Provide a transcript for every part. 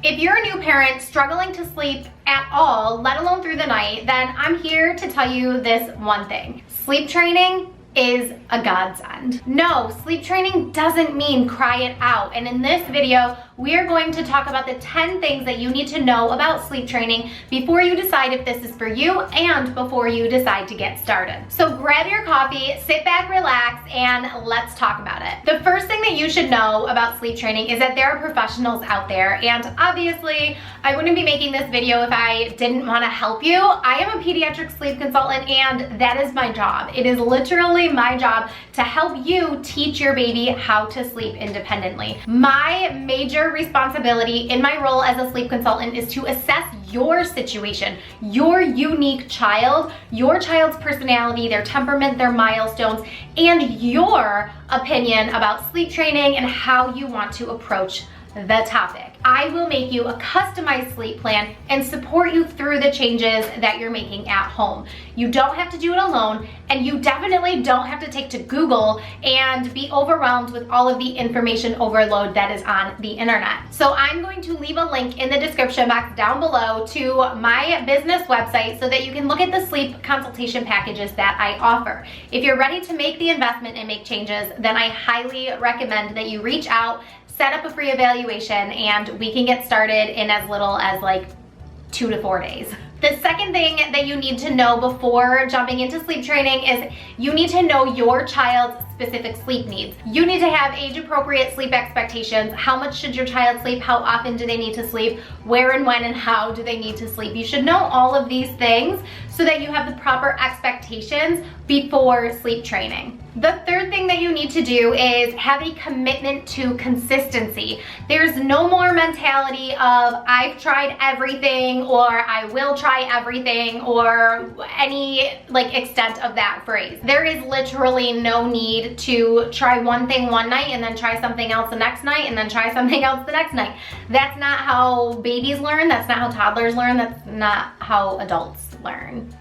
If you're a new parent struggling to sleep at all, let alone through the night, then I'm here to tell you this one thing. Sleep training is a godsend. No, sleep training doesn't mean cry it out. And in this video, we are going to talk about the 10 things that you need to know about sleep training before you decide if this is for you and before you decide to get started. So grab your coffee, sit back, relax, and let's talk about it. The first thing that you should know about sleep training is that there are professionals out there, and obviously I wouldn't be making this video if I didn't want to help you. I am a pediatric sleep consultant, and that is my job. It is literally my job to help you teach your baby how to sleep independently. My major responsibility in my role as a sleep consultant is to assess your situation, your unique child, your child's personality, their temperament, their milestones, and your opinion about sleep training and how you want to approach the topic. I will make you a customized sleep plan and support you through the changes that you're making at home. You don't have to do it alone, and you definitely don't have to take to Google and be overwhelmed with all of the information overload that is on the internet. So I'm going to leave a link in the description box down below to my business website so that you can look at the sleep consultation packages that I offer. If you're ready to make the investment and make changes, then I highly recommend that you reach out, set up a free evaluation, and we can get started in as little as like 2 to 4 days. The second thing that you need to know before jumping into sleep training is you need to know your child's specific sleep needs. You need to have age-appropriate sleep expectations. How much should your child sleep? How often do they need to sleep? Where and when and how do they need to sleep? You should know all of these things so that you have the proper expectations before sleep traiing. The third thing that you need to do is have a commitment to consistency. There's no more mentality of I've tried everything, or I will try everything, or any extent of that phrase. There is literally no need to try one thing one night and then try something else the next night and then try something else the next night. That's not how babies learn. That's not how toddlers learn. That's not how adults learn.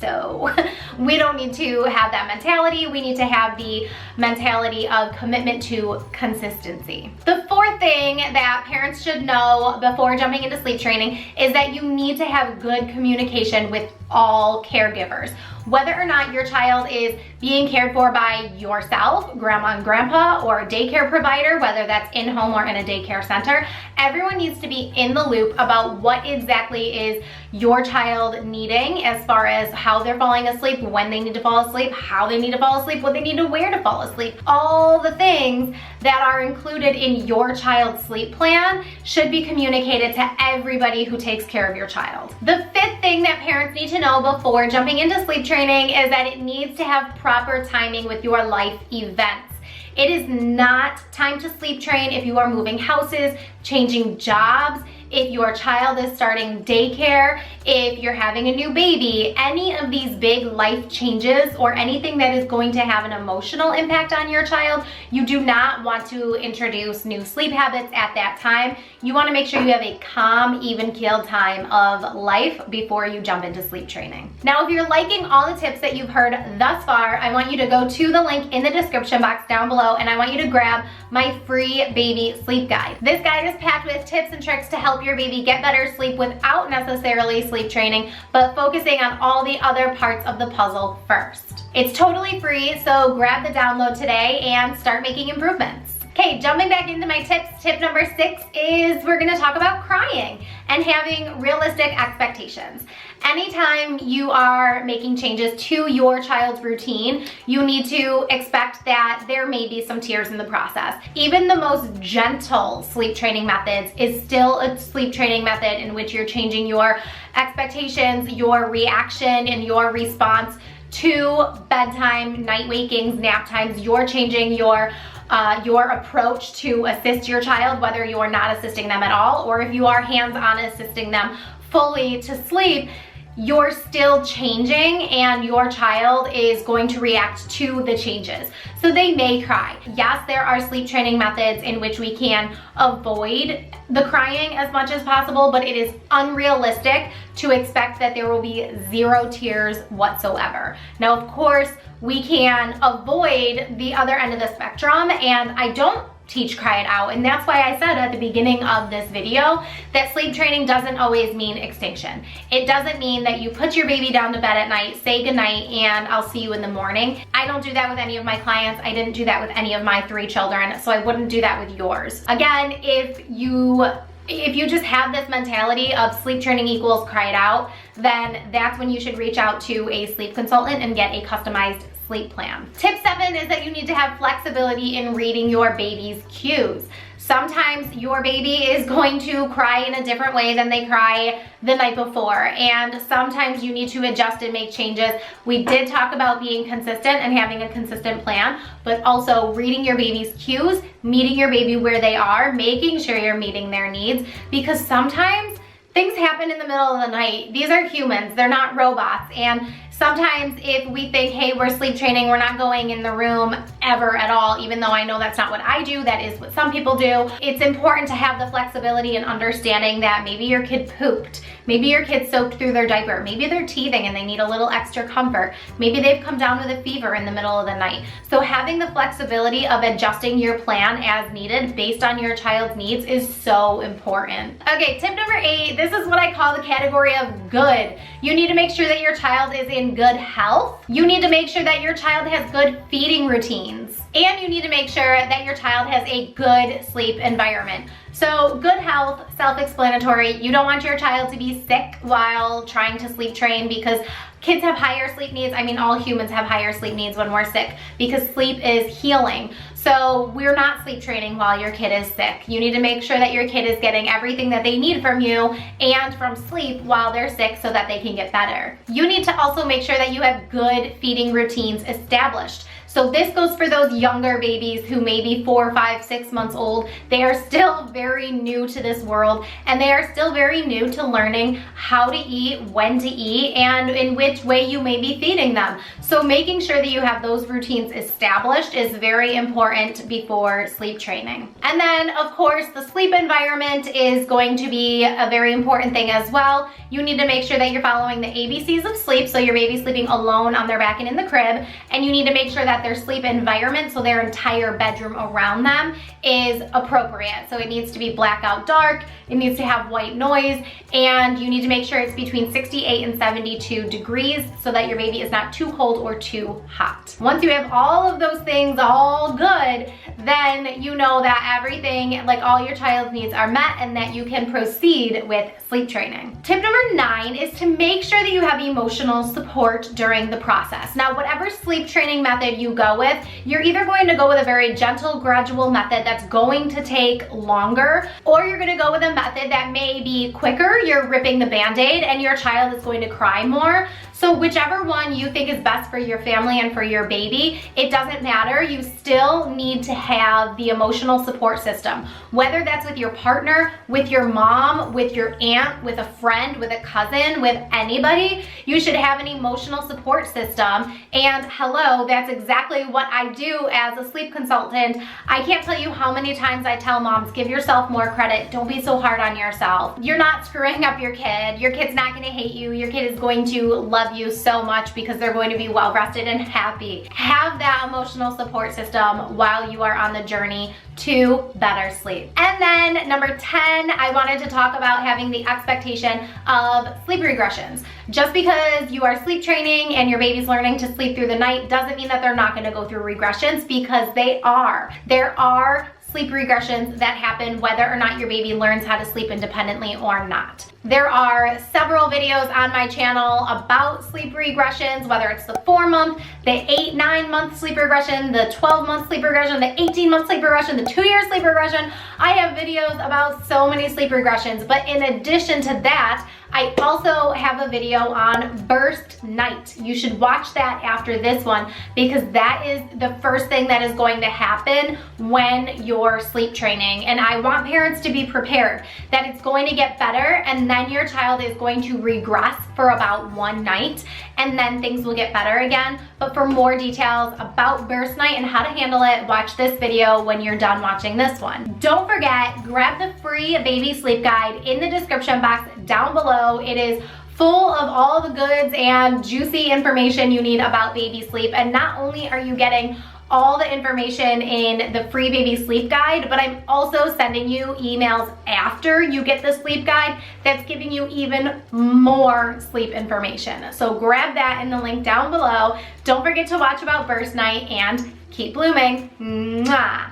So we don't need to have that mentality. We need to have the mentality of commitment to consistency. The fourth thing that parents should know before jumping into sleep training is that you need to have good communication with all caregivers. Whether or not your child is being cared for by yourself, grandma and grandpa, or a daycare provider, whether that's in-home or in a daycare center, everyone needs to be in the loop about what exactly is your child needing as far as how they're falling asleep, when they need to fall asleep, how they need to fall asleep, what they need to wear to fall asleep. All the things that are included in your child's sleep plan should be communicated to everybody who takes care of your child. The fifth thing that parents need to know before jumping into sleep training is that it needs to have proper timing with your life events. It is not time to sleep train if you are moving houses, changing jobs, if your child is starting daycare, if you're having a new baby. Any of these big life changes or anything that is going to have an emotional impact on your child, you do not want to introduce new sleep habits at that time. You want to make sure you have a calm, even-keeled time of life before you jump into sleep training. Now, if you're liking all the tips that you've heard thus far, I want you to go to the link in the description box down below, and I want you to grab my free baby sleep guide. This guide is packed with tips and tricks to help your baby get better sleep without necessarily sleep training, but focusing on all the other parts of the puzzle first. It's totally free, so grab the download today and start making improvements. Okay, jumping back into my tips, tip number 6 is we're gonna talk about crying and having realistic expectations. Anytime you are making changes to your child's routine, you need to expect that there may be some tears in the process. Even the most gentle sleep training methods is still a sleep training method in which you're changing your expectations, your reaction, and your response to bedtime, night wakings, nap times. You're changing your approach to assist your child, whether you are not assisting them at all, or if you are hands-on assisting them fully to sleep. You're still changing, and your child is going to react to the changes. So they may cry. Yes, there are sleep training methods in which we can avoid the crying as much as possible, but it is unrealistic to expect that there will be 0 tears whatsoever. Now, of course, we can avoid the other end of the spectrum, and I don't teach Cry It Out. And that's why I said at the beginning of this video that sleep training doesn't always mean extinction. It doesn't mean that you put your baby down to bed at night, say goodnight, and I'll see you in the morning. I don't do that with any of my clients. I didn't do that with any of my 3 children, so I wouldn't do that with yours. Again, if you just have this mentality of sleep training equals Cry It Out, then that's when you should reach out to a sleep consultant and get a customized sleep plan. Tip 7 is that you need to have flexibility in reading your baby's cues. Sometimes your baby is going to cry in a different way than they cry the night before, and sometimes you need to adjust and make changes. We did talk about being consistent and having a consistent plan, but also reading your baby's cues, meeting your baby where they are, making sure you're meeting their needs, because sometimes things happen in the middle of the night. These are humans, they're not robots, and sometimes if we think, hey, we're sleep training, we're not going in the room ever at all, even though I know that's not what I do, that is what some people do. It's important to have the flexibility and understanding that maybe your kid pooped, maybe your kid soaked through their diaper, maybe they're teething and they need a little extra comfort, maybe they've come down with a fever in the middle of the night. So having the flexibility of adjusting your plan as needed based on your child's needs is so important. Okay, tip number 8, this is what I call the category of good. You need to make sure that your child is in good health. You need to make sure that your child has good feeding routines. And you need to make sure that your child has a good sleep environment. So good health, self-explanatory. You don't want your child to be sick while trying to sleep train, because kids have higher sleep needs. I mean, all humans have higher sleep needs when we're sick, because sleep is healing. So we're not sleep training while your kid is sick. You need to make sure that your kid is getting everything that they need from you and from sleep while they're sick so that they can get better. You need to also make sure that you have good feeding routines established. So this goes for those younger babies who may be 4, 5, 6 months old. They are still very new to this world, and they are still very new to learning how to eat, when to eat, and in which way you may be feeding them. So making sure that you have those routines established is very important before sleep training. And then, of course, the sleep environment is going to be a very important thing as well. You need to make sure that you're following the ABCs of sleep, so your baby's sleeping alone on their back and in the crib, and you need to make sure that their sleep environment, so their entire bedroom around them, is appropriate. So it needs to be blackout dark, it needs to have white noise, and you need to make sure it's between 68 and 72 degrees so that your baby is not too cold or too hot. Once you have all of those things all good, then you know that everything, like all your child's needs, are met and that you can proceed with sleep training. Tip number 9 is to make sure that you have emotional support during the process. Now, whatever sleep training method you go with, you're either going to go with a very gentle, gradual method that's going to take longer, or you're going to go with a method that may be quicker. You're ripping the Band-Aid and your child is going to cry more. So whichever one you think is best for your family and for your baby, it doesn't matter. You still need to have the emotional support system, whether that's with your partner, with your mom, with your aunt, with a friend, with a cousin, with anybody. You should have an emotional support system. And hello, that's exactly what I do as a sleep consultant. I can't tell you how many times I tell moms, give yourself more credit. Don't be so hard on yourself. You're not screwing up your kid. Your kid's not going to hate you. Your kid is going to love you so much because they're going to be well rested and happy. Have that emotional support system while you are on the journey to better sleep. And then number 10, I wanted to talk about having the expectation of sleep regressions. Just because you are sleep training and your baby's learning to sleep through the night doesn't mean that they're not going to go through regressions, because they are. There are sleep regressions that happen whether or not your baby learns how to sleep independently or not. There are several videos on my channel about sleep regressions, whether it's the 4-month, the 8-9 month sleep regression, the 12-month sleep regression, the 18-month sleep regression, the 2-year sleep regression. I have videos about so many sleep regressions, but in addition to that, I also have a video on burst night. You should watch that after this one, because that is the first thing that is going to happen when you're sleep training. And I want parents to be prepared that it's going to get better, and then your child is going to regress for about 1 night, and then things will get better again. But for more details about burst night and how to handle it, watch this video when you're done watching this one. Don't forget, grab the free baby sleep guide in the description box down below. It is full of all the goods and juicy information you need about baby sleep. And not only are you getting all the information in the free baby sleep guide, but I'm also sending you emails after you get the sleep guide that's giving you even more sleep information. So grab that in the link down below. Don't forget to watch about birth night and keep blooming. Mwah.